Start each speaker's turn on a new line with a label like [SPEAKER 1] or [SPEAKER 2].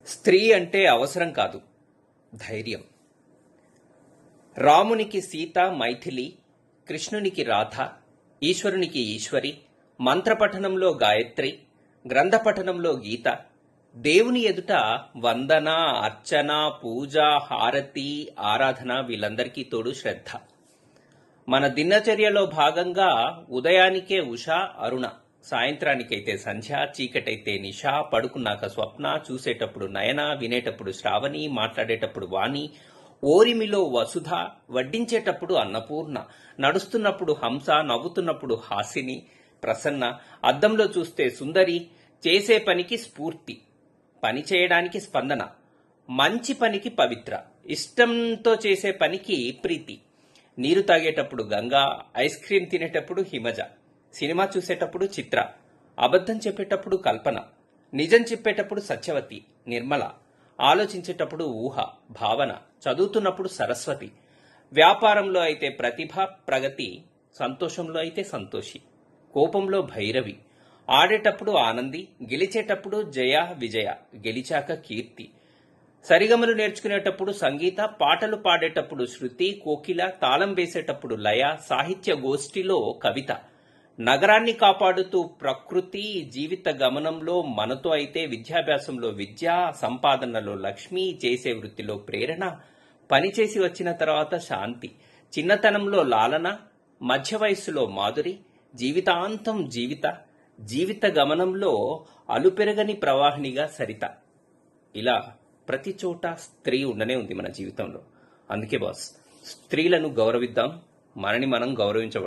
[SPEAKER 1] స్త్రీ అంటే అవసరం కాదు, ధైర్యం. రామునికి సీత మైథిలి, కృష్ణునికి రాధ, ఈశ్వరునికి ఈశ్వరి, మంత్రపఠనంలో గాయత్రి, గ్రంథపఠనంలో గీత, దేవుని ఎదుట వందన, అర్చన, పూజ, హారతి, ఆరాధన, వీళ్ళందరికీ తోడు శ్రద్ధ. మన దినచర్యలో భాగంగా ఉదయానికే ఉష, అరుణ, సాయంత్రానికైతే సంధ్య, చీకటైతే నిష, పడుకున్నాక స్వప్న, చూసేటప్పుడు నయన, వినేటప్పుడు శ్రావణి, మాట్లాడేటప్పుడు వాణి, ఓరిమిలో వసుధ, వడ్డించేటప్పుడు అన్నపూర్ణ, నడుస్తున్నప్పుడు హంస, నవ్వుతున్నప్పుడు హాసిని, ప్రసన్న, అద్దంలో చూస్తే సుందరి, చేసే పనికి స్ఫూర్తి, పని చేయడానికి స్పందన, మంచి పనికి పవిత్ర, ఇష్టంతో చేసే పనికి ప్రీతి, నీరు తాగేటప్పుడు గంగా, ఐస్ క్రీం తినేటప్పుడు హిమజ, సినిమా చూసేటప్పుడు చిత్ర, అబద్ధం చెప్పేటప్పుడు కల్పన, నిజం చెప్పేటప్పుడు సత్యవతి, నిర్మల, ఆలోచించేటప్పుడు ఊహ, భావన, చదువుతున్నప్పుడు సరస్వతి, వ్యాపారంలో అయితే ప్రతిభ, ప్రగతి, సంతోషంలో అయితే సంతోషి, కోపంలో భైరవి, ఆడేటప్పుడు ఆనంది, గెలిచేటప్పుడు జయ, విజయ, గెలిచాక కీర్తి, సరిగమలు నేర్చుకునేటప్పుడు సంగీత, పాటలు పాడేటప్పుడు శృతి, కోకిల, తాళం వేసేటప్పుడు లయ, సాహిత్య గోష్ఠిలో కవిత, నగరాన్ని కాపాడుతూ ప్రకృతి, జీవిత గమనంలో మనతో అయితే విద్యాభ్యాసంలో విద్య, సంపాదనలో లక్ష్మి, చేసే వృత్తిలో ప్రేరణ, పనిచేసి వచ్చిన తర్వాత శాంతి, చిన్నతనంలో లాలన, మధ్య వయస్సులో మాధురి, జీవితాంతం జీవిత గమనంలో అలుపెరగని ప్రవాహినిగా సరిత. ఇలా ప్రతి చోట స్త్రీ ఉండనే ఉంది మన జీవితంలో. అందుకే బాస్, స్త్రీలను గౌరవిద్దాం, మనని మనం గౌరవించబడతాం.